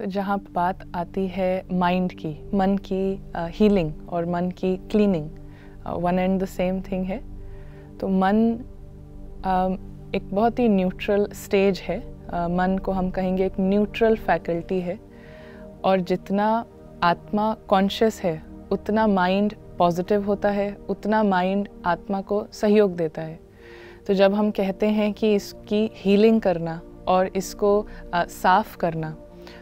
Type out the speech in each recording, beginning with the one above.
तो जहाँ बात आती है माइंड की, मन की हीलिंग और मन की cleaning, one and the same thing है। तो मन एक बहुत ही न्यूट्रल स्टेज है। मन को हम कहेंगे एक न्यूट्रल फैकल्टी है, और जितना आत्मा कॉन्शियस है उतना माइंड पॉजिटिव होता है, उतना माइंड आत्मा को सहयोग देता है। तो जब हम कहते हैं कि इसकी हीलिंग करना और इसको साफ़ करना,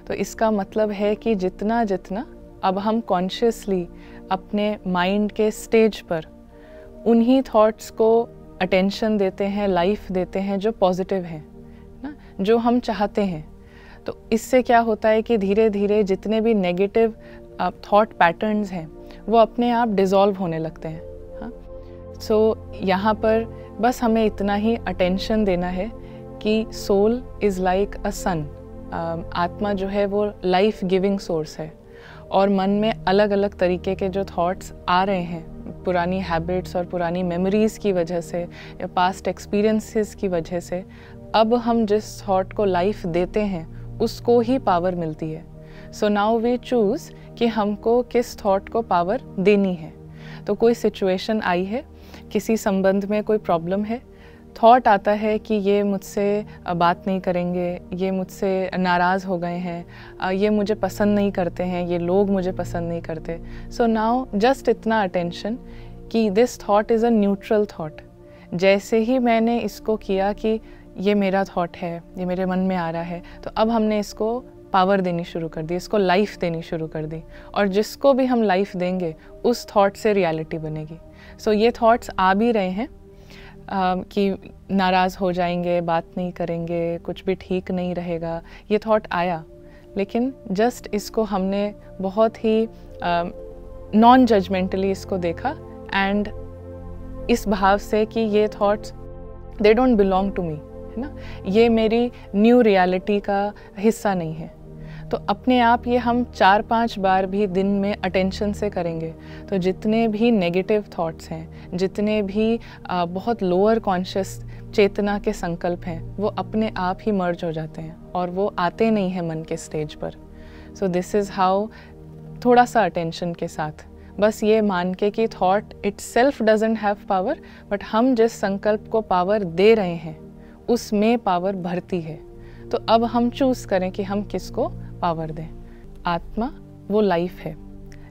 तो इसका मतलब है कि जितना जितना अब हम कॉन्शियसली अपने माइंड के स्टेज पर उन्हीं थॉट्स को अटेंशन देते हैं, लाइफ देते हैं जो पॉजिटिव हैं ना, जो हम चाहते हैं। तो इससे क्या होता है कि धीरे धीरे जितने भी नेगेटिव थॉट पैटर्न्स हैं वो अपने आप डिज़ोल्व होने लगते हैं। हाँ, सो यहाँ पर बस हमें इतना ही अटेंशन देना है कि सोल इज़ लाइक अ सन। आत्मा जो है वो लाइफ गिविंग सोर्स है, और मन में अलग अलग तरीके के जो थॉट्स आ रहे हैं पुरानी हैबिट्स और पुरानी मेमोरीज़ की वजह से या पास्ट एक्सपीरियंसेस की वजह से, अब हम जिस थॉट को लाइफ देते हैं उसको ही पावर मिलती है। सो नाउ वी चूज़ कि हमको किस थॉट को पावर देनी है। तो कोई सिचुएशन आई है, किसी संबंध में कोई प्रॉब्लम है, थॉट आता है कि ये मुझसे बात नहीं करेंगे, ये मुझसे नाराज़ हो गए हैं, ये मुझे पसंद नहीं करते हैं, ये लोग मुझे पसंद नहीं करते। सो नाउ जस्ट इतना अटेंशन कि this thought is a neutral thought. जैसे ही मैंने इसको किया कि ये मेरा थॉट है, ये मेरे मन में आ रहा है, तो अब हमने इसको पावर देनी शुरू कर दी, इसको लाइफ देनी शुरू कर दी, और जिसको भी हम लाइफ देंगे उस थॉट से रियलिटी बनेगी। सो ये थॉट्स आ भी रहे हैं कि नाराज़ हो जाएंगे, बात नहीं करेंगे, कुछ भी ठीक नहीं रहेगा, ये थॉट आया, लेकिन जस्ट इसको हमने बहुत ही नॉन जजमेंटली इसको देखा, एंड इस भाव से कि ये thoughts they don't belong to me, है ना, ये मेरी न्यू रियलिटी का हिस्सा नहीं है। तो अपने आप ये हम 4-5 बार भी दिन में अटेंशन से करेंगे, तो जितने भी नेगेटिव थॉट्स हैं, जितने भी बहुत लोअर कॉन्शियस चेतना के संकल्प हैं, वो अपने आप ही मर्ज हो जाते हैं और वो आते नहीं हैं मन के स्टेज पर। सो दिस इज़ हाउ, थोड़ा सा अटेंशन के साथ, बस ये मान के कि thought itself doesn't have power, but हम जिस संकल्प को पावर दे रहे हैं उसमें पावर भरती है। तो अब हम चूज़ करें कि हम किसको पावर दें। आत्मा वो लाइफ है।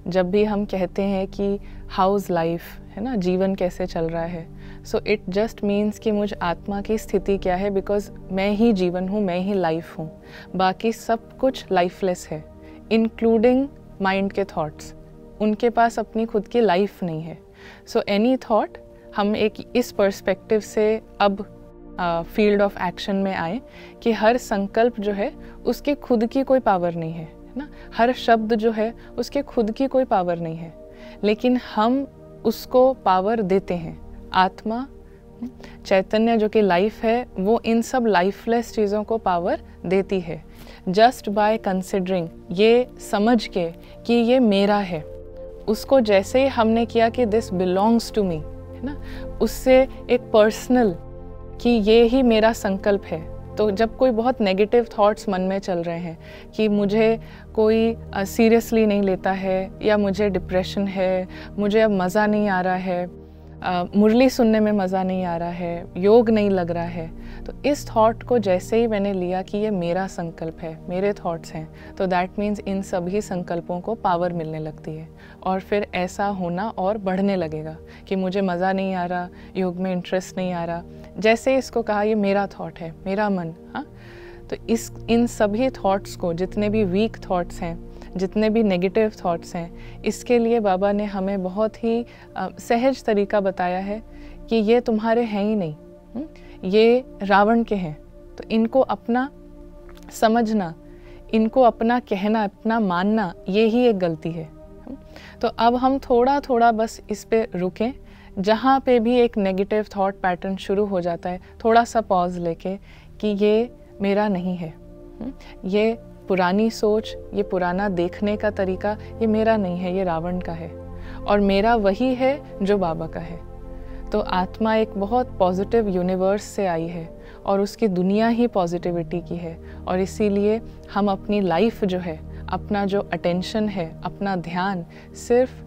जब भी हम कहते हैं कि हाउस लाइफ, है ना, जीवन कैसे चल रहा है, सो इट जस्ट मीन्स कि मुझ आत्मा की स्थिति क्या है, बिकॉज मैं ही जीवन हूँ, मैं ही लाइफ हूँ, बाकी सब कुछ लाइफलेस है, इंक्लूडिंग माइंड के थॉट्स। उनके पास अपनी खुद की लाइफ नहीं है। सो एनी थॉट, हम एक इस पर्सपेक्टिव से अब फील्ड ऑफ एक्शन में आए कि हर संकल्प जो है उसके खुद की कोई पावर नहीं है ना, हर शब्द जो है उसके खुद की कोई पावर नहीं है, लेकिन हम उसको पावर देते हैं। आत्मा, चैतन्य जो कि लाइफ है, वो इन सब लाइफलेस चीज़ों को पावर देती है जस्ट बाय कंसिडरिंग, ये समझ के कि ये मेरा है। उसको जैसे ही हमने किया कि दिस बिलोंग्स टू मी, है ना, उससे एक पर्सनल कि ये ही मेरा संकल्प है। तो जब कोई बहुत नेगेटिव थॉट्स मन में चल रहे हैं कि मुझे कोई सीरियसली नहीं लेता है, या मुझे डिप्रेशन है, मुझे अब मज़ा नहीं आ रहा है, मुरली सुनने में मज़ा नहीं आ रहा है, योग नहीं लग रहा है, तो इस थॉट को जैसे ही मैंने लिया कि ये मेरा संकल्प है, मेरे थॉट्स हैं, तो दैट मीन्स इन सभी संकल्पों को पावर मिलने लगती है, और फिर ऐसा होना और बढ़ने लगेगा कि मुझे मज़ा नहीं आ रहा, योग में इंटरेस्ट नहीं आ रहा। जैसे इसको कहा ये मेरा थॉट है, मेरा मन, हाँ, तो इन सभी थॉट्स को, जितने भी वीक थॉट्स हैं, जितने भी नेगेटिव थॉट्स हैं, इसके लिए बाबा ने हमें बहुत ही सहज तरीका बताया है कि ये तुम्हारे हैं ही नहीं, ये रावण के हैं। तो इनको अपना समझना, इनको अपना कहना, अपना मानना, ये ही एक गलती है। तो अब हम थोड़ा थोड़ा बस इस पे रुकें, जहाँ पे भी एक नेगेटिव थॉट पैटर्न शुरू हो जाता है, थोड़ा सा पॉज लेके कि ये मेरा नहीं है, ये पुरानी सोच, ये पुराना देखने का तरीका, ये मेरा नहीं है, ये रावण का है, और मेरा वही है जो बाबा का है। तो आत्मा एक बहुत पॉजिटिव यूनिवर्स से आई है, और उसकी दुनिया ही पॉजिटिविटी की है। और इसीलिए हम अपनी लाइफ जो है, अपना जो अटेंशन है, अपना ध्यान सिर्फ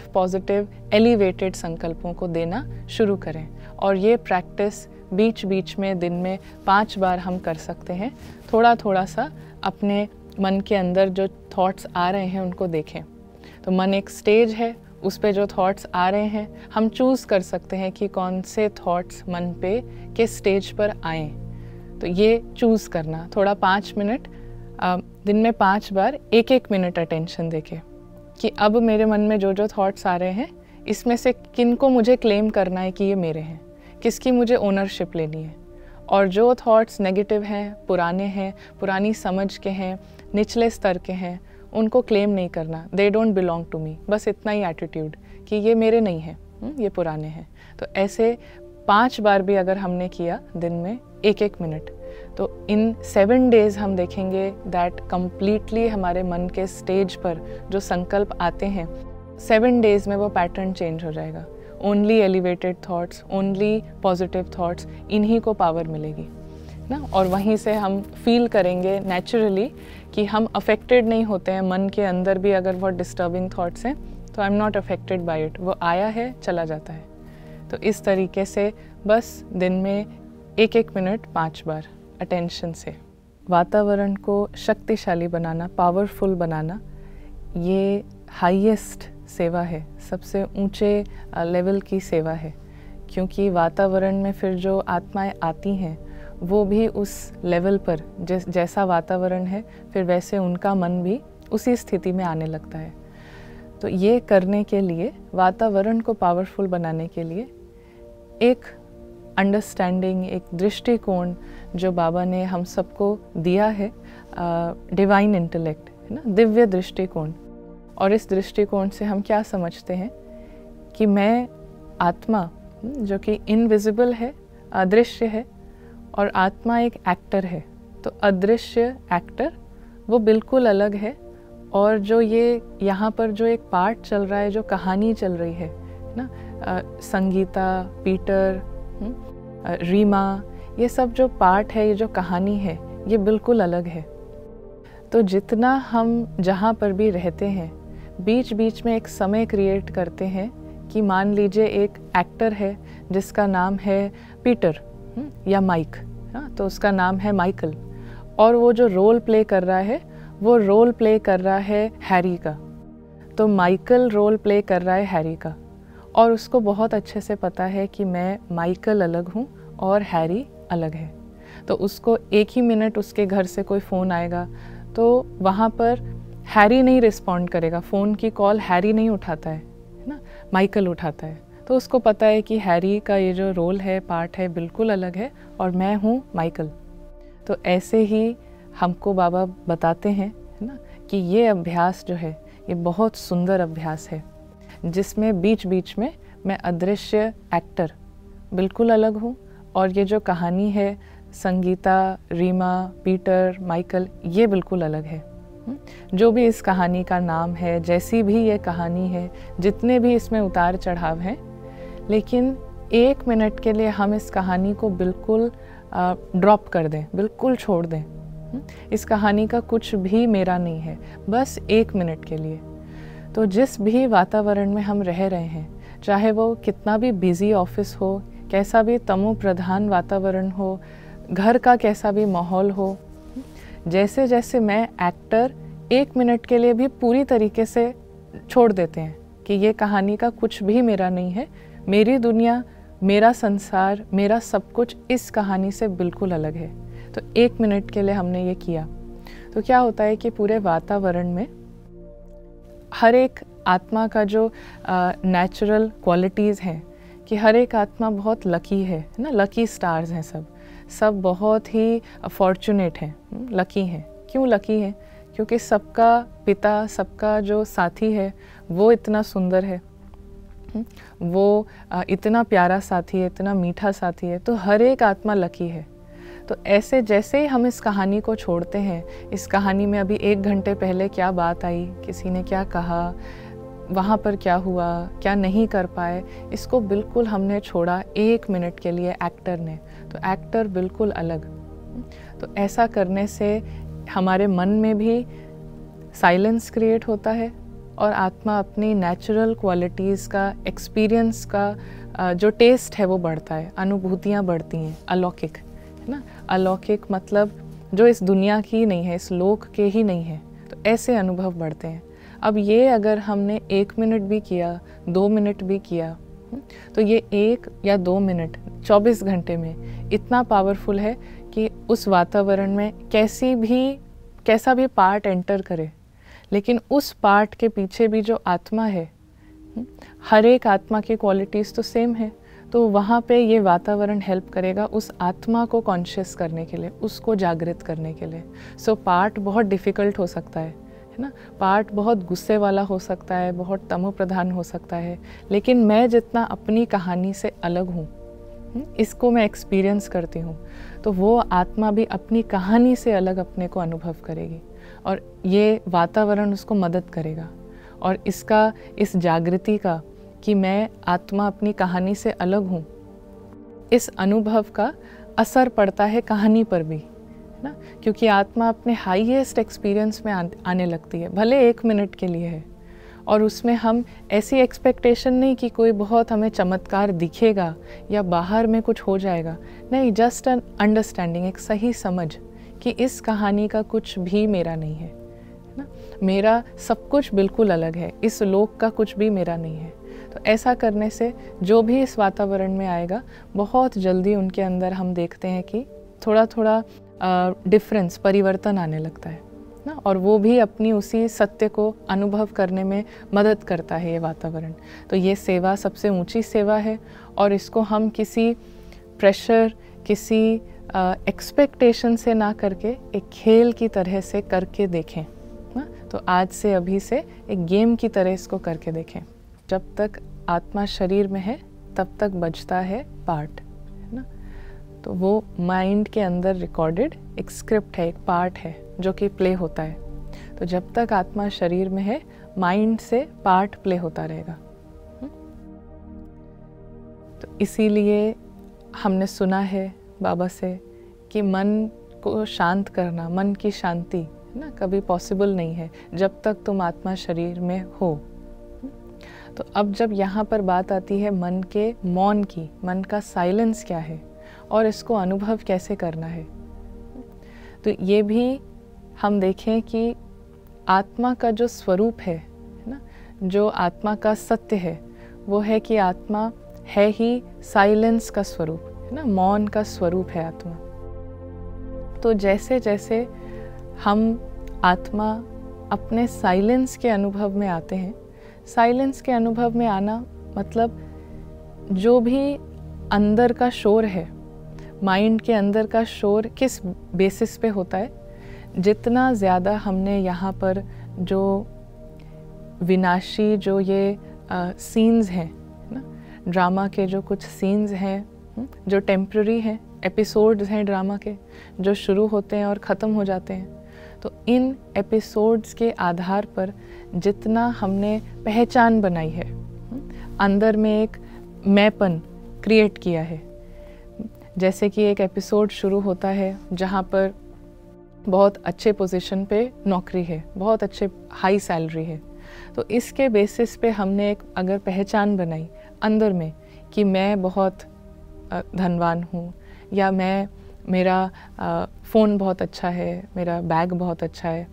पॉजिटिव एलिवेटेड संकल्पों को देना शुरू करें। और ये प्रैक्टिस बीच बीच में दिन में 5 बार हम कर सकते हैं। थोड़ा थोड़ा सा अपने मन के अंदर जो थॉट्स आ रहे हैं उनको देखें। तो मन एक स्टेज है, उस पे जो थॉट्स आ रहे हैं हम चूज़ कर सकते हैं कि कौन से थॉट्स मन पे किस स्टेज पर आएँ। तो ये चूज़ करना, थोड़ा 5 मिनट दिन में 5 बार 1-1 मिनट अटेंशन देके कि अब मेरे मन में जो जो थॉट्स आ रहे हैं इसमें से किन को मुझे क्लेम करना है कि ये मेरे हैं, किसकी मुझे ओनरशिप लेनी है। और जो थॉट्स नेगेटिव हैं, पुराने हैं, पुरानी समझ के हैं, निचले स्तर के हैं, उनको क्लेम नहीं करना। They don't belong to me, बस इतना ही एटीट्यूड कि ये मेरे नहीं हैं, ये पुराने हैं। तो ऐसे 5 बार भी अगर हमने किया दिन में 1-1 मिनट, तो इन 7 डेज़ हम देखेंगे दैट कम्प्लीटली हमारे मन के स्टेज पर जो संकल्प आते हैं 7 डेज़ में वो पैटर्न चेंज हो जाएगा। Only elevated thoughts, only positive thoughts, इन्हीं को पावर मिलेगी ना। और वहीं से हम फील करेंगे नेचुरली कि हम अफेक्टेड नहीं होते हैं। मन के अंदर भी अगर बहुत डिस्टर्बिंग थॉट्स हैं तो I am not affected by it, वो आया है चला जाता है। तो इस तरीके से बस दिन में 1-1 मिनट 5 बार अटेंशन से वातावरण को शक्तिशाली बनाना, पावरफुल बनाना, ये हाईएस्ट सेवा है, सबसे ऊंचे लेवल की सेवा है। क्योंकि वातावरण में फिर जो आत्माएं आती हैं वो भी उस लेवल पर जैसा वातावरण है फिर वैसे उनका मन भी उसी स्थिति में आने लगता है। तो ये करने के लिए, वातावरण को पावरफुल बनाने के लिए एक अंडरस्टैंडिंग, एक दृष्टिकोण जो बाबा ने हम सबको दिया है, डिवाइन इंटेलेक्ट है ना, दिव्य दृष्टिकोण। और इस दृष्टिकोण से हम क्या समझते हैं कि मैं आत्मा जो कि इनविजिबल है, अदृश्य है, और आत्मा एक एक्टर है। तो अदृश्य एक्टर वो बिल्कुल अलग है, और जो ये यहाँ पर जो एक पार्ट चल रहा है, जो कहानी चल रही है ना, संगीता, पीटर, रीमा, ये सब जो पार्ट है, ये जो कहानी है, ये बिल्कुल अलग है। तो जितना हम जहाँ पर भी रहते हैं बीच बीच में एक समय क्रिएट करते हैं कि मान लीजिए एक एक्टर है जिसका नाम है पीटर या माइक, तो उसका नाम है माइकल, और वो जो रोल प्ले कर रहा है वो रोल प्ले कर रहा है हैरी का। तो माइकल रोल प्ले कर रहा है हैरी का, और उसको बहुत अच्छे से पता है कि मैं माइकल अलग हूँ और हैरी अलग है। तो उसको 1 ही मिनट उसके घर से कोई फ़ोन आएगा तो वहाँ पर हैरी नहीं रिस्पॉन्ड करेगा, फ़ोन की कॉल हैरी नहीं उठाता है ना, माइकल उठाता है। तो उसको पता है कि हैरी का ये जो रोल है, पार्ट है, बिल्कुल अलग है और मैं हूँ माइकल। तो ऐसे ही हमको बाबा बताते हैं है ना कि ये अभ्यास जो है ये बहुत सुंदर अभ्यास है, जिसमें बीच बीच में मैं अदृश्य एक्टर बिल्कुल अलग हूँ, और ये जो कहानी है संगीता, रीमा, पीटर, माइकल, ये बिल्कुल अलग है। जो भी इस कहानी का नाम है, जैसी भी ये कहानी है, जितने भी इसमें उतार चढ़ाव हैं, लेकिन 1 मिनट के लिए हम इस कहानी को बिल्कुल ड्रॉप कर दें, बिल्कुल छोड़ दें। इस कहानी का कुछ भी मेरा नहीं है, बस 1 मिनट के लिए। तो जिस भी वातावरण में हम रह रहे हैं, चाहे वो कितना भी बिजी ऑफिस हो, कैसा भी तमो प्रधान वातावरण हो, घर का कैसा भी माहौल हो, जैसे जैसे मैं एक्टर 1 मिनट के लिए भी पूरी तरीके से छोड़ देते हैं कि ये कहानी का कुछ भी मेरा नहीं है, मेरी दुनिया, मेरा संसार, मेरा सब कुछ इस कहानी से बिल्कुल अलग है। तो 1 मिनट के लिए हमने ये किया तो क्या होता है कि पूरे वातावरण में हर एक आत्मा का जो नेचुरल क्वालिटीज़ हैं कि हर एक आत्मा बहुत लकी है ना, लकी स्टार्स हैं, सब बहुत ही फॉर्चुनेट हैं, लकी हैं। क्यों लकी हैं? क्योंकि सबका पिता, सबका जो साथी है वो इतना सुंदर है, वो इतना प्यारा साथी है, इतना मीठा साथी है, तो हर एक आत्मा लकी है। तो ऐसे जैसे ही हम इस कहानी को छोड़ते हैं, इस कहानी में अभी 1 घंटे पहले क्या बात आई, किसी ने क्या कहा, वहाँ पर क्या हुआ, क्या नहीं कर पाए, इसको बिल्कुल हमने छोड़ा 1 मिनट के लिए एक्टर ने। तो एक्टर बिल्कुल अलग। तो ऐसा करने से हमारे मन में भी साइलेंस क्रिएट होता है और आत्मा अपनी नेचुरल क्वालिटीज़ का, एक्सपीरियंस का जो टेस्ट है वो बढ़ता है, अनुभूतियाँ बढ़ती हैं, अलौकिक, है ना। अलौकिक मतलब जो इस दुनिया की नहीं है, इस लोक के ही नहीं है, तो ऐसे अनुभव बढ़ते हैं। अब ये अगर हमने 1 मिनट भी किया, 2 मिनट भी किया, तो ये 1 या 2 मिनट 24 घंटे में इतना पावरफुल है कि उस वातावरण में कैसा भी पार्ट एंटर करे, लेकिन उस पार्ट के पीछे भी जो आत्मा है, हर एक आत्मा की क्वालिटीज़ तो सेम है, तो वहाँ पे ये वातावरण हेल्प करेगा उस आत्मा को कॉन्शियस करने के लिए, उसको जागृत करने के लिए। सो पार्ट बहुत डिफ़िकल्ट हो सकता है ना, पार्ट बहुत गुस्से वाला हो सकता है, बहुत तमो प्रधान हो सकता है, लेकिन मैं जितना अपनी कहानी से अलग हूँ, इसको मैं एक्सपीरियंस करती हूँ, तो वो आत्मा भी अपनी कहानी से अलग अपने को अनुभव करेगी और ये वातावरण उसको मदद करेगा। और इस जागृति का कि मैं आत्मा अपनी कहानी से अलग हूँ, इस अनुभव का असर पड़ता है कहानी पर भी, है ना, क्योंकि आत्मा अपने हाईएस्ट एक्सपीरियंस में आने लगती है, भले 1 मिनट के लिए है, और उसमें हम ऐसी एक्सपेक्टेशन नहीं कि कोई बहुत हमें चमत्कार दिखेगा या बाहर में कुछ हो जाएगा, नहीं, जस्ट एन अंडरस्टैंडिंग, एक सही समझ कि इस कहानी का कुछ भी मेरा नहीं है ना, मेरा सब कुछ बिल्कुल अलग है, इस लोक का कुछ भी मेरा नहीं है। तो ऐसा करने से जो भी इस वातावरण में आएगा, बहुत जल्दी उनके अंदर हम देखते हैं कि थोड़ा थोड़ा डिफरेंस, परिवर्तन आने लगता है ना, और वो भी अपनी उसी सत्य को अनुभव करने में मदद करता है ये वातावरण। तो ये सेवा सबसे ऊंची सेवा है और इसको हम किसी प्रेशर, किसी एक्सपेक्टेशन से ना करके एक खेल की तरह से करके देखें ना। तो आज से, अभी से एक गेम की तरह इसको करके देखें। जब तक आत्मा शरीर में है तब तक बजता है पार्ट, है ना। तो वो माइंड के अंदर रिकॉर्डेड एक स्क्रिप्ट है, एक पार्ट है जो कि प्ले होता है। तो जब तक आत्मा शरीर में है, माइंड से पार्ट प्ले होता रहेगा। तो इसीलिए हमने सुना है बाबा से कि मन को शांत करना, मन की शांति, है ना, कभी पॉसिबल नहीं है जब तक तुम आत्मा शरीर में हो। तो अब जब यहाँ पर बात आती है मन के मौन की, मन का साइलेंस क्या है और इसको अनुभव कैसे करना है, तो ये भी हम देखें कि आत्मा का जो स्वरूप है ना, जो आत्मा का सत्य है, वो है कि आत्मा है ही साइलेंस का स्वरूप, है ना, मौन का स्वरूप है आत्मा। तो जैसे जैसे हम आत्मा अपने साइलेंस के अनुभव में आते हैं, साइलेंस के अनुभव में आना मतलब जो भी अंदर का शोर है, माइंड के अंदर का शोर किस बेसिस पे होता है, जितना ज़्यादा हमने यहाँ पर जो विनाशी, जो ये सीन्स हैं ना, ड्रामा के जो कुछ सीन्स हैं जो टेम्प्ररी हैं, एपिसोड्स हैं ड्रामा के जो शुरू होते हैं और ख़त्म हो जाते हैं, तो इन एपिसोड्स के आधार पर जितना हमने पहचान बनाई है, अंदर में एक मैंपन क्रिएट किया है। जैसे कि एक एपिसोड शुरू होता है जहाँ पर बहुत अच्छे पोजीशन पे नौकरी है, बहुत अच्छे हाई सैलरी है, तो इसके बेसिस पे हमने एक अगर पहचान बनाई अंदर में कि मैं बहुत धनवान हूँ, या मेरा फ़ोन बहुत अच्छा है, मेरा बैग बहुत अच्छा है,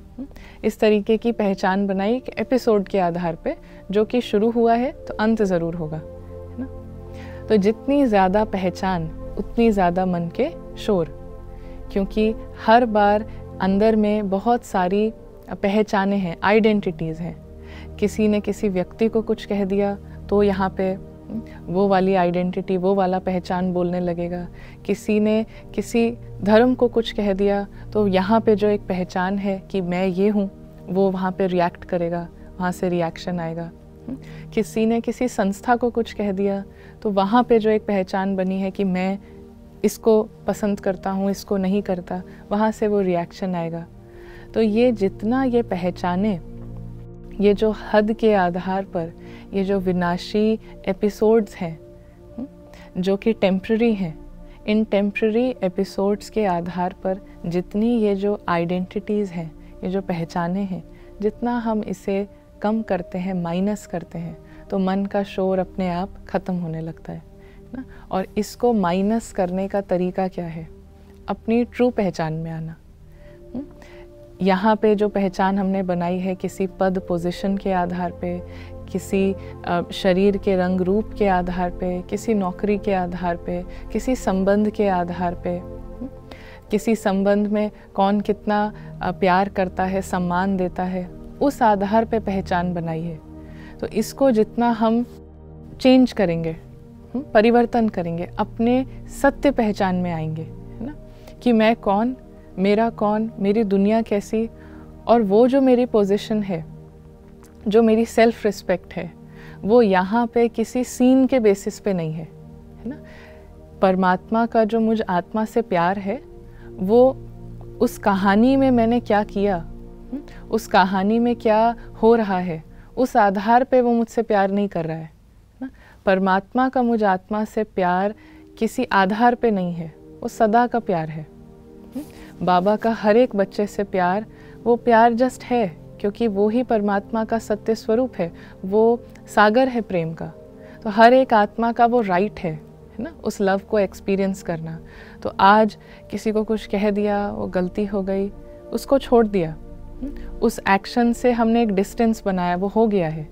इस तरीके की पहचान बनाई एक एपिसोड के आधार पे, जो कि शुरू हुआ है तो अंत ज़रूर होगा, है ना। तो जितनी ज़्यादा पहचान उतनी ज़्यादा मन के शोर, क्योंकि हर बार अंदर में बहुत सारी पहचानें हैं, आइडेंटिटीज़ हैं। किसी ने किसी व्यक्ति को कुछ कह दिया तो यहाँ पे वो वाली आइडेंटिटी, वो वाला पहचान बोलने लगेगा। किसी ने किसी धर्म को कुछ कह दिया तो यहाँ पे जो एक पहचान है कि मैं ये हूँ, वो वहाँ पे रिएक्ट करेगा, वहाँ से रिएक्शन आएगा। किसी ने किसी संस्था को कुछ कह दिया तो वहाँ पे जो एक पहचान बनी है कि मैं इसको पसंद करता हूँ, इसको नहीं करता, वहाँ से वो रिएक्शन आएगा। तो ये जितना ये पहचाने, ये जो हद के आधार पर ये जो विनाशी एपिसोड्स हैं जो कि टेम्प्ररी हैं, इन टेम्प्ररी एपिसोड्स के आधार पर जितनी ये जो आइडेंटिटीज़ हैं, ये जो पहचाने हैं, जितना हम इसे कम करते हैं, माइनस करते हैं, तो मन का शोर अपने आप ख़त्म होने लगता है ना। और इसको माइनस करने का तरीका क्या है? अपनी ट्रू पहचान में आना। यहाँ पे जो पहचान हमने बनाई है किसी पद पोजीशन के आधार पे, किसी शरीर के रंग रूप के आधार पे, किसी नौकरी के आधार पे, किसी संबंध के आधार पे, किसी संबंध में कौन कितना प्यार करता है, सम्मान देता है, उस आधार पे पहचान बनाई है। तो इसको जितना हम चेंज करेंगे, परिवर्तन करेंगे, अपने सत्य पहचान में आएंगे, है ना, कि मैं कौन, मेरा कौन, मेरी दुनिया कैसी, और वो जो मेरी पोजीशन है, जो मेरी सेल्फ रिस्पेक्ट है, वो यहाँ पे किसी सीन के बेसिस पे नहीं है ना। परमात्मा का जो मुझ आत्मा से प्यार है, वो उस कहानी में मैंने क्या किया, उस कहानी में क्या हो रहा है, उस आधार पे वो मुझसे प्यार नहीं कर रहा है ना। परमात्मा का मुझ आत्मा से प्यार किसी आधार पे नहीं है, वो सदा का प्यार है। बाबा का हर एक बच्चे से प्यार, वो प्यार जस्ट है क्योंकि वो ही परमात्मा का सत्य स्वरूप है, वो सागर है प्रेम का। तो हर एक आत्मा का वो राइट है ना, उस लव को एक्सपीरियंस करना। तो आज किसी को कुछ कह दिया, वो गलती हो गई, उसको छोड़ दिया, उस एक्शन से हमने एक डिस्टेंस बनाया, वो हो गया है।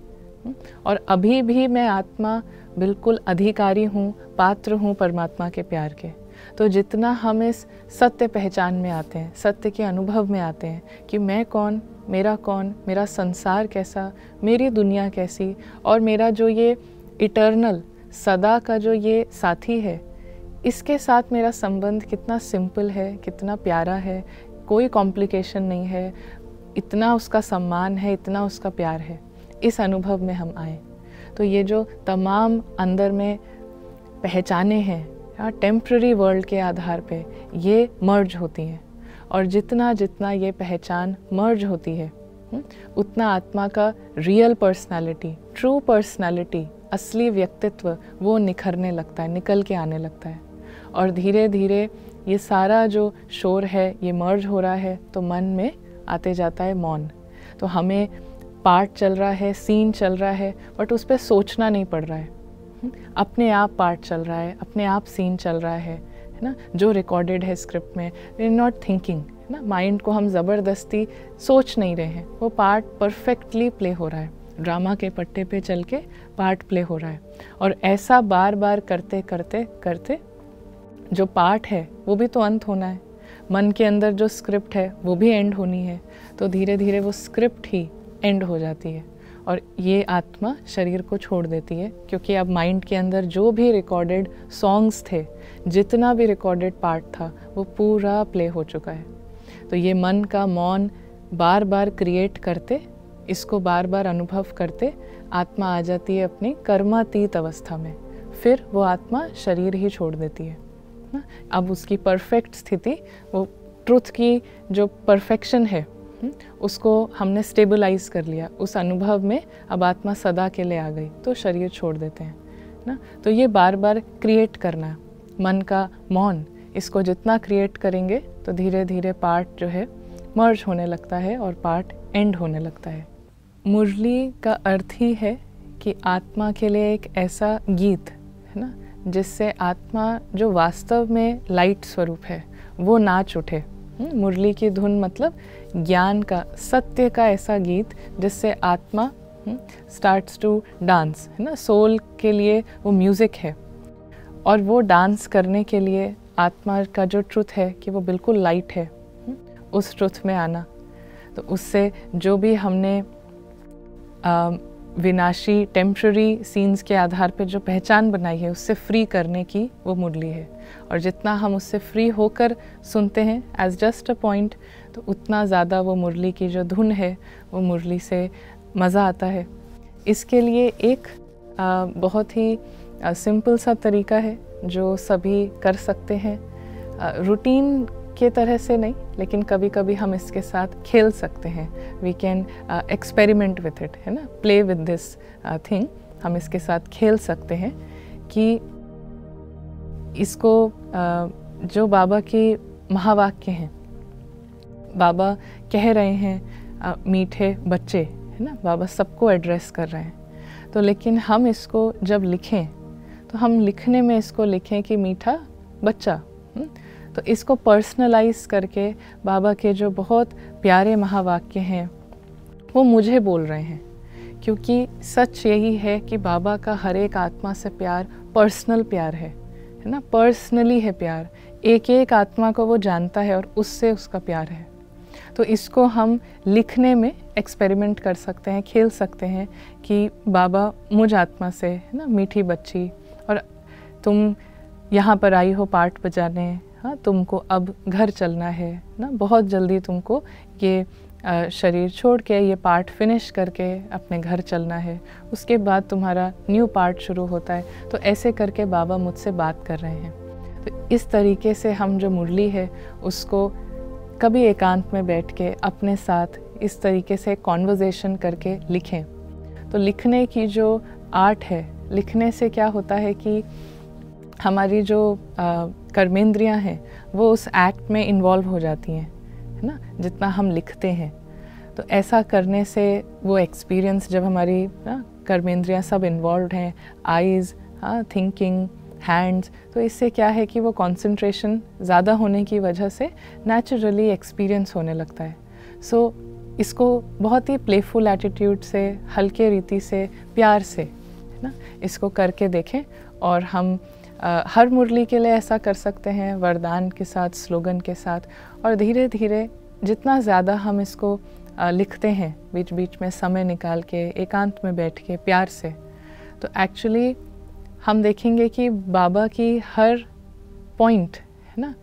और अभी भी मैं आत्मा बिल्कुल अधिकारी हूँ, पात्र हूँ परमात्मा के प्यार के। तो जितना हम इस सत्य पहचान में आते हैं, सत्य के अनुभव में आते हैं कि मैं कौन, मेरा संसार कैसा, मेरी दुनिया कैसी, और मेरा जो ये इटर्नल सदा का जो ये साथी है, इसके साथ मेरा संबंध कितना सिंपल है, कितना प्यारा है, कोई कॉम्प्लिकेशन नहीं है, इतना उसका सम्मान है, इतना उसका प्यार है, इस अनुभव में हम आए। तो ये जो तमाम अंदर में पहचाने हैं टेम्प्ररी वर्ल्ड के आधार पे, ये मर्ज होती हैं। और जितना जितना ये पहचान मर्ज होती है, उतना आत्मा का रियल पर्सनालिटी, ट्रू पर्सनालिटी, असली व्यक्तित्व वो निखरने लगता है, निकल के आने लगता है। और धीरे धीरे ये सारा जो शोर है ये मर्ज हो रहा है, तो मन में आते जाता है मौन। तो हमें पार्ट चल रहा है, सीन चल रहा है, बट उस पर सोचना नहीं पड़ रहा है। अपने आप पार्ट चल रहा है, अपने आप सीन चल रहा है ना, जो रिकॉर्डेड है स्क्रिप्ट में। वी आर नॉट थिंकिंग, है ना, माइंड को हम ज़बरदस्ती सोच नहीं रहे हैं, वो पार्ट परफेक्टली प्ले हो रहा है, ड्रामा के पट्टे पे चल के पार्ट प्ले हो रहा है। और ऐसा बार बार करते करते करते जो पार्ट है वो भी तो अंत होना है, मन के अंदर जो स्क्रिप्ट है वो भी एंड होनी है। तो धीरे धीरे वो स्क्रिप्ट ही एंड हो जाती है और ये आत्मा शरीर को छोड़ देती है, क्योंकि अब माइंड के अंदर जो भी रिकॉर्डेड सॉन्ग्स थे, जितना भी रिकॉर्डेड पार्ट था, वो पूरा प्ले हो चुका है। तो ये मन का मौन बार बार क्रिएट करते, इसको बार बार अनुभव करते, आत्मा आ जाती है अपनी कर्मातीत अवस्था में। फिर वो आत्मा शरीर ही छोड़ देती है। अब उसकी परफेक्ट स्थिति, वो ट्रुथ की जो परफेक्शन है, उसको हमने स्टेबलाइज कर लिया, उस अनुभव में अब आत्मा सदा के लिए आ गई, तो शरीर छोड़ देते हैं ना। तो ये बार बार क्रिएट करना, मन का मौन, इसको जितना क्रिएट करेंगे तो धीरे धीरे पार्ट जो है मर्ज होने लगता है और पार्ट एंड होने लगता है। मुरली का अर्थ ही है कि आत्मा के लिए एक ऐसा गीत है ना, जिससे आत्मा जो वास्तव में लाइट स्वरूप है वो नाच उठे। मुरली की धुन मतलब ज्ञान का, सत्य का ऐसा गीत जिससे आत्मा स्टार्ट्स टू डांस, है ना। सोल के लिए वो म्यूज़िक है, और वो डांस करने के लिए आत्मा का जो ट्रुथ है कि वो बिल्कुल लाइट है, उस ट्रुथ में आना। तो उससे जो भी हमने विनाशी टेम्प्ररी सीन्स के आधार पे जो पहचान बनाई है, उससे फ्री करने की वो मुरली है। और जितना हम उससे फ्री होकर सुनते हैं एज जस्ट अ पॉइंट, तो उतना ज़्यादा वो मुरली की जो धुन है, वो मुरली से मज़ा आता है। इसके लिए एक बहुत ही सिंपल सा तरीका है जो सभी कर सकते हैं। रूटीन के तरह से नहीं, लेकिन कभी कभी हम इसके साथ खेल सकते हैं। We can experiment with it, है ना, प्ले विद दिस थिंग। हम इसके साथ खेल सकते हैं कि इसको जो बाबा की महावाक्य हैं, बाबा कह रहे हैं मीठे बच्चे, है ना, बाबा सबको एड्रेस कर रहे हैं। तो लेकिन हम इसको जब लिखें तो हम लिखने में इसको लिखें कि मीठा बच्चा। तो इसको पर्सनलाइज करके बाबा के जो बहुत प्यारे महावाक्य हैं वो मुझे बोल रहे हैं, क्योंकि सच यही है कि बाबा का हर एक आत्मा से प्यार पर्सनल प्यार है ना, पर्सनली है प्यार। एक एक आत्मा को वो जानता है और उससे उसका प्यार है। तो इसको हम लिखने में एक्सपेरिमेंट कर सकते हैं, खेल सकते हैं कि बाबा मुझ आत्मा से, है ना, मीठी बच्ची, और तुम यहाँ पर आई हो पाठ बजाने, हाँ, तुमको अब घर चलना है ना, बहुत जल्दी तुमको ये शरीर छोड़ के ये पार्ट फिनिश करके अपने घर चलना है, उसके बाद तुम्हारा न्यू पार्ट शुरू होता है। तो ऐसे करके बाबा मुझसे बात कर रहे हैं। तो इस तरीके से हम जो मुरली है उसको कभी एकांत में बैठ के अपने साथ इस तरीके से कॉन्वर्जेशन करके लिखें। तो लिखने की जो आर्ट है, लिखने से क्या होता है कि हमारी जो कर्मेंद्रियां हैं वो उस एक्ट में इन्वॉल्व हो जाती हैं, है ना, जितना हम लिखते हैं। तो ऐसा करने से वो एक्सपीरियंस, जब हमारी कर्मेंद्रियां सब इन्वॉल्व हैं, आईज़, थिंकिंग, हैंड्स, तो इससे क्या है कि वो कंसंट्रेशन ज़्यादा होने की वजह से नेचुरली एक्सपीरियंस होने लगता है। सो इसको बहुत ही प्लेफुल एटीट्यूड से, हल्के रीति से, प्यार से, है ना, इसको करके देखें। और हम हर मुरली के लिए ऐसा कर सकते हैं, वरदान के साथ, स्लोगन के साथ। और धीरे धीरे जितना ज़्यादा हम इसको लिखते हैं, बीच बीच में समय निकाल के एकांत में बैठ के प्यार से, तो एक्चुअली हम देखेंगे कि बाबा की हर पॉइंट, है ना,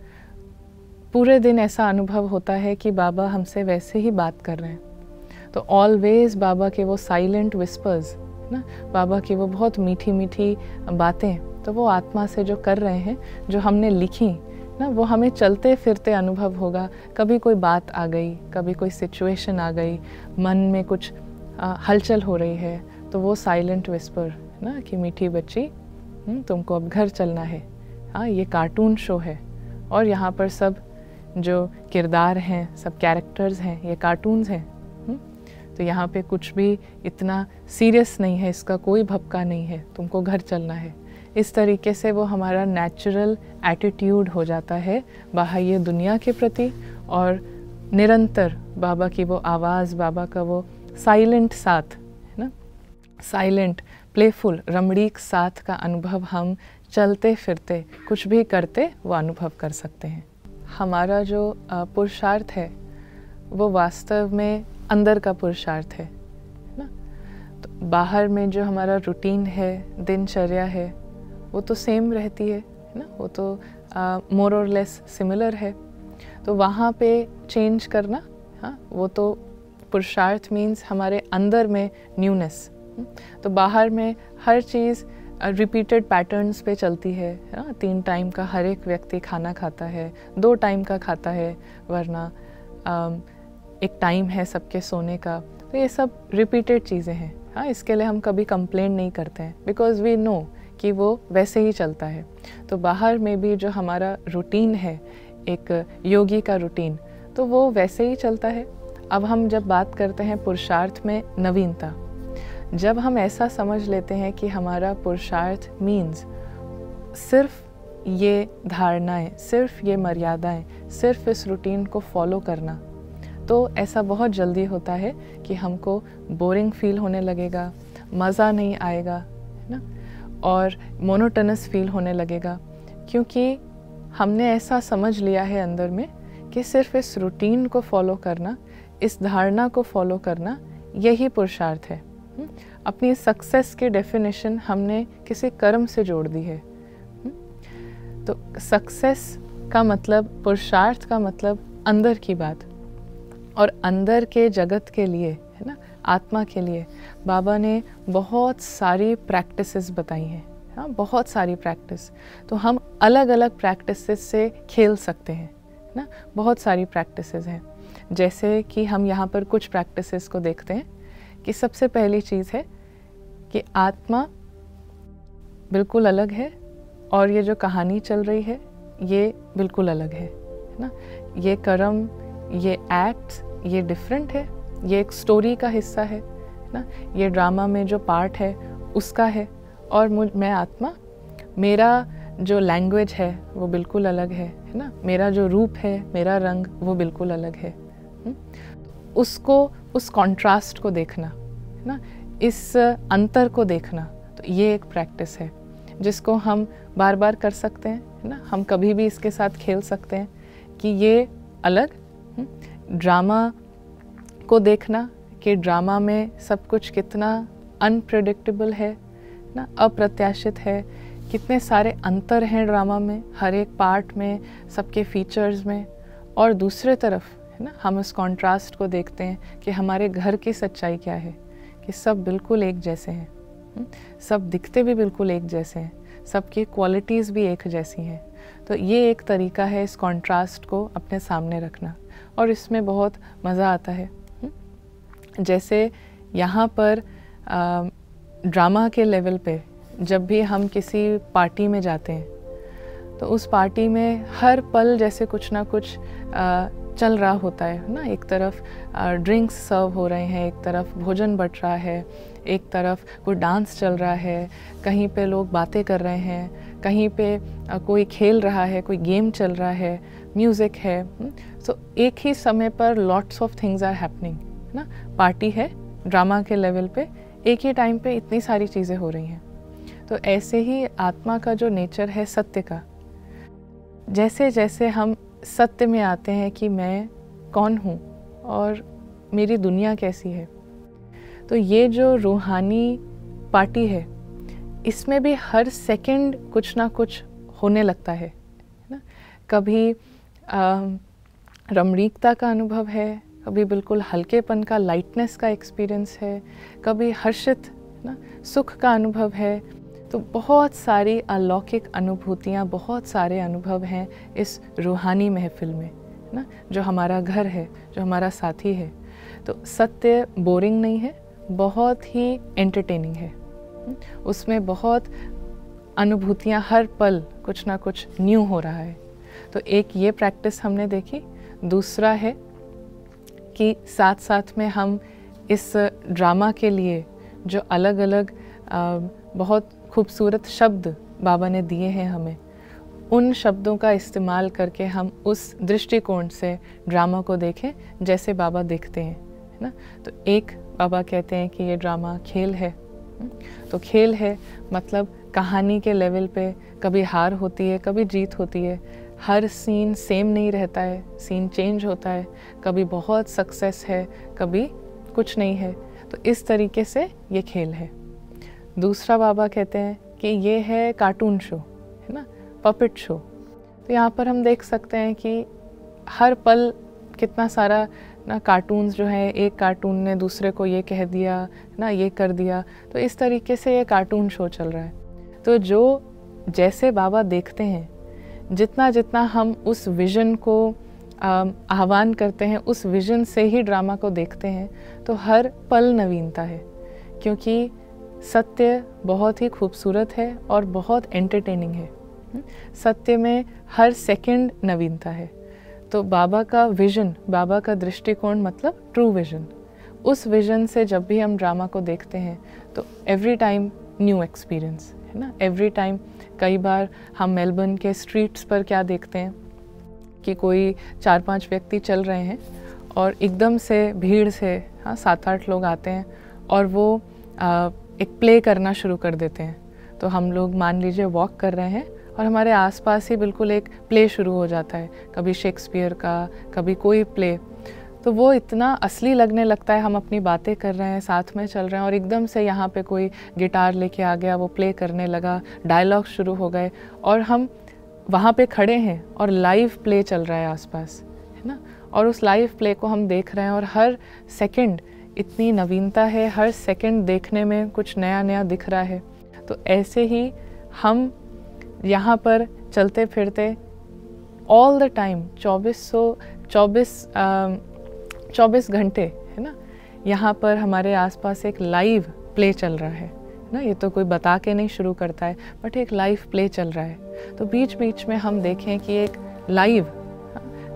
पूरे दिन ऐसा अनुभव होता है कि बाबा हमसे वैसे ही बात कर रहे हैं। तो ऑलवेज बाबा के वो साइलेंट विस्पर्स, ना, बाबा की वो बहुत मीठी मीठी बातें, तो वो आत्मा से जो कर रहे हैं, जो हमने लिखी ना, वो हमें चलते फिरते अनुभव होगा। कभी कोई बात आ गई, कभी कोई सिचुएशन आ गई, मन में कुछ हलचल हो रही है, तो वो साइलेंट विस्पर ना कि मीठी बच्ची, तुमको अब घर चलना है। हाँ, ये कार्टून शो है और यहाँ पर सब जो किरदार हैं, सब कैरेक्टर्स हैं, ये कार्टून्स हैं। तो यहाँ पे कुछ भी इतना सीरियस नहीं है, इसका कोई भपका नहीं है, तुमको घर चलना है। इस तरीके से वो हमारा नेचुरल एटीट्यूड हो जाता है बाह्य दुनिया के प्रति, और निरंतर बाबा की वो आवाज़, बाबा का वो साइलेंट साथ, है ना, साइलेंट प्लेफुल रमणीक साथ का अनुभव हम चलते फिरते कुछ भी करते वो अनुभव कर सकते हैं। हमारा जो पुरुषार्थ है वो वास्तव में अंदर का पुरुषार्थ है ना। तो बाहर में जो हमारा रूटीन है, दिनचर्या है, वो तो सेम रहती है ना, वो तो मोर और लेस सिमिलर है। तो वहाँ पे चेंज करना, हाँ, वो तो पुरुषार्थ मीन्स हमारे अंदर में न्यूनेस। तो बाहर में हर चीज़ रिपीटेड पैटर्न्स पे चलती है, 3 टाइम का हर एक व्यक्ति खाना खाता है, 2 टाइम का खाता है, वरना एक टाइम है सबके सोने का। तो ये सब रिपीटेड चीज़ें हैं। हाँ, इसके लिए हम कभी कंप्लेन नहीं करते हैं, बिकॉज वी नो कि वो वैसे ही चलता है। तो बाहर में भी जो हमारा रूटीन है, एक योगी का रूटीन, तो वो वैसे ही चलता है। अब हम जब बात करते हैं पुरुषार्थ में नवीनता, जब हम ऐसा समझ लेते हैं कि हमारा पुरुषार्थ मीन्स सिर्फ ये धारणाएं, सिर्फ ये मर्यादाएं, सिर्फ इस रूटीन को फॉलो करना, तो ऐसा बहुत जल्दी होता है कि हमको बोरिंग फील होने लगेगा, मज़ा नहीं आएगा, है ना, और मोनोटनस फील होने लगेगा, क्योंकि हमने ऐसा समझ लिया है अंदर में कि सिर्फ इस रूटीन को फॉलो करना, इस धारणा को फॉलो करना, यही पुरुषार्थ है। अपनी सक्सेस की डेफिनेशन हमने किसी कर्म से जोड़ दी है। तो सक्सेस का मतलब, पुरुषार्थ का मतलब अंदर की बात, और अंदर के जगत के लिए, है ना, आत्मा के लिए बाबा ने बहुत सारी प्रैक्टिसेस बताई हैं। हाँ, बहुत सारी प्रैक्टिस। तो हम अलग अलग प्रैक्टिसेस से खेल सकते हैं ना। बहुत सारी प्रैक्टिसेस हैं, जैसे कि हम यहाँ पर कुछ प्रैक्टिसेस को देखते हैं कि सबसे पहली चीज़ है कि आत्मा बिल्कुल अलग है और ये जो कहानी चल रही है ये बिल्कुल अलग है ना। ये कर्म, ये एक्ट्स, ये डिफरेंट है, ये एक स्टोरी का हिस्सा है ना। ये ड्रामा में जो पार्ट है उसका है, और मैं आत्मा, मेरा जो लैंग्वेज है वो बिल्कुल अलग है ना। मेरा जो रूप है, मेरा रंग, वो बिल्कुल अलग है। उसको, उस कॉन्ट्रास्ट को देखना है ना, इस अंतर को देखना, तो ये एक प्रैक्टिस है जिसको हम बार बार कर सकते हैं, है ना। हम कभी भी इसके साथ खेल सकते हैं कि ये अलग, ड्रामा को देखना कि ड्रामा में सब कुछ कितना अनप्रेडिक्टेबल है ना, अप्रत्याशित है, कितने सारे अंतर हैं ड्रामा में, हर एक पार्ट में, सबके फीचर्स में। और दूसरे तरफ है ना, हम इस कॉन्ट्रास्ट को देखते हैं कि हमारे घर की सच्चाई क्या है, कि सब बिल्कुल एक जैसे हैं, सब दिखते भी बिल्कुल एक जैसे हैं, सबकी क्वालिटीज़ भी एक जैसी हैं। तो ये एक तरीका है इस कॉन्ट्रास्ट को अपने सामने रखना, और इसमें बहुत मज़ा आता है। जैसे यहाँ पर ड्रामा के लेवल पे जब भी हम किसी पार्टी में जाते हैं तो उस पार्टी में हर पल जैसे कुछ ना कुछ चल रहा होता है ना। एक तरफ ड्रिंक्स सर्व हो रहे हैं, एक तरफ भोजन बट रहा है, एक तरफ कोई डांस चल रहा है, कहीं पे लोग बातें कर रहे हैं, कहीं पे कोई खेल रहा है, कोई गेम चल रहा है, म्यूज़िक है। सो एक ही समय पर lots of things are happening ना। पार्टी है ड्रामा के लेवल पे, एक ही टाइम पे इतनी सारी चीज़ें हो रही हैं। तो ऐसे ही आत्मा का जो नेचर है सत्य का, जैसे जैसे हम सत्य में आते हैं कि मैं कौन हूँ और मेरी दुनिया कैसी है, तो ये जो रूहानी पार्टी है इसमें भी हर सेकंड कुछ ना कुछ होने लगता है ना। कभी रमणीकता का अनुभव है, कभी बिल्कुल हल्केपन का, लाइटनेस का एक्सपीरियंस है, कभी हर्षित ना सुख का अनुभव है। तो बहुत सारी अलौकिक अनुभूतियाँ, बहुत सारे अनुभव हैं इस रूहानी महफिल में ना, जो हमारा घर है, जो हमारा साथी है। तो सत्य बोरिंग नहीं है, बहुत ही एंटरटेनिंग है। उसमें बहुत अनुभूतियाँ, हर पल कुछ ना कुछ न्यू हो रहा है। तो एक ये प्रैक्टिस हमने देखी। दूसरा है कि साथ साथ में हम इस ड्रामा के लिए जो अलग अलग बहुत खूबसूरत शब्द बाबा ने दिए हैं हमें, उन शब्दों का इस्तेमाल करके हम उस दृष्टिकोण से ड्रामा को देखें जैसे बाबा देखते हैं, है ना। तो एक बाबा कहते हैं कि ये ड्रामा खेल है। तो खेल है मतलब कहानी के लेवल पे कभी हार होती है, कभी जीत होती है, हर सीन सेम नहीं रहता है, सीन चेंज होता है, कभी बहुत सक्सेस है, कभी कुछ नहीं है। तो इस तरीके से ये खेल है। दूसरा बाबा कहते हैं कि ये है कार्टून शो, है ना, पपेट शो। तो यहाँ पर हम देख सकते हैं कि हर पल कितना सारा ना कार्टून्स जो है, एक कार्टून ने दूसरे को ये कह दिया ना, ये कर दिया। तो इस तरीके से ये कार्टून शो चल रहा है। तो जो जैसे बाबा देखते हैं, जितना जितना हम उस विज़न को आह्वान करते हैं, उस विज़न से ही ड्रामा को देखते हैं, तो हर पल नवीनता है, क्योंकि सत्य बहुत ही खूबसूरत है और बहुत एंटरटेनिंग है। सत्य में हर सेकंड नवीनता है। तो बाबा का विज़न, बाबा का दृष्टिकोण मतलब ट्रू विज़न, उस विज़न से जब भी हम ड्रामा को देखते हैं तो एवरी टाइम न्यू एक्सपीरियंस, है ना। एवरी टाइम, कई बार हम मेलबर्न के स्ट्रीट्स पर क्या देखते हैं कि कोई 4-5 व्यक्ति चल रहे हैं और एकदम से भीड़ से 7-8 लोग आते हैं और वो एक प्ले करना शुरू कर देते हैं। तो हम लोग मान लीजिए वॉक कर रहे हैं और हमारे आसपास ही बिल्कुल एक प्ले शुरू हो जाता है, कभी शेक्सपियर का, कभी कोई प्ले। तो वो इतना असली लगने लगता है, हम अपनी बातें कर रहे हैं, साथ में चल रहे हैं और एकदम से यहाँ पे कोई गिटार लेके आ गया, वो प्ले करने लगा, डायलॉग शुरू हो गए और हम वहाँ पे खड़े हैं और लाइव प्ले चल रहा है आसपास, है ना। और उस लाइव प्ले को हम देख रहे हैं और हर सेकंड इतनी नवीनता है, हर सेकंड देखने में कुछ नया नया दिख रहा है। तो ऐसे ही हम यहाँ पर चलते फिरते ऑल द टाइम 24 घंटे है ना, यहाँ पर हमारे आसपास एक लाइव प्ले चल रहा है ना। ये तो कोई बता के नहीं शुरू करता है, बट एक लाइव प्ले चल रहा है। तो बीच बीच में हम देखें कि एक लाइव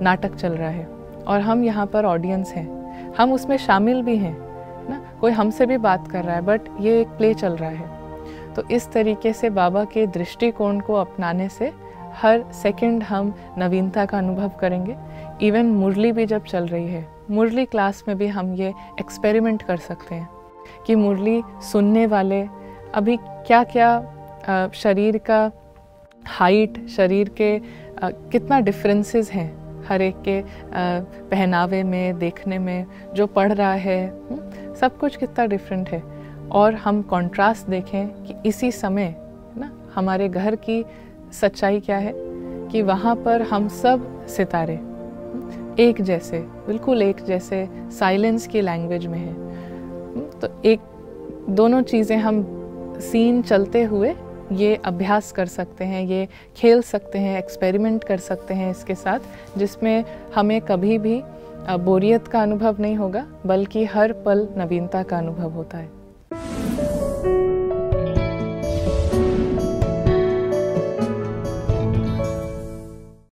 नाटक चल रहा है और हम यहाँ पर ऑडियंस हैं, हम उसमें शामिल भी हैं ना। कोई हमसे भी बात कर रहा है, बट ये एक प्ले चल रहा है। तो इस तरीके से बाबा के दृष्टिकोण को अपनाने से हर सेकंड हम नवीनता का अनुभव करेंगे। इवन मुरली भी जब चल रही है, मुरली क्लास में भी हम ये एक्सपेरिमेंट कर सकते हैं कि मुरली सुनने वाले अभी क्या क्या शरीर का हाइट, शरीर के कितना डिफरेंसेस हैं हर एक के पहनावे में, देखने में, जो पढ़ रहा है, सब कुछ कितना डिफरेंट है। और हम कंट्रास्ट देखें कि इसी समय ना हमारे घर की सच्चाई क्या है कि वहाँ पर हम सब सितारे एक जैसे, बिल्कुल एक जैसे साइलेंस की लैंग्वेज में हैं। तो एक दोनों चीज़ें हम सीन चलते हुए ये अभ्यास कर सकते हैं, ये खेल सकते हैं, एक्सपेरिमेंट कर सकते हैं इसके साथ, जिसमें हमें कभी भी बोरियत का अनुभव नहीं होगा, बल्कि हर पल नवीनता का अनुभव होता है।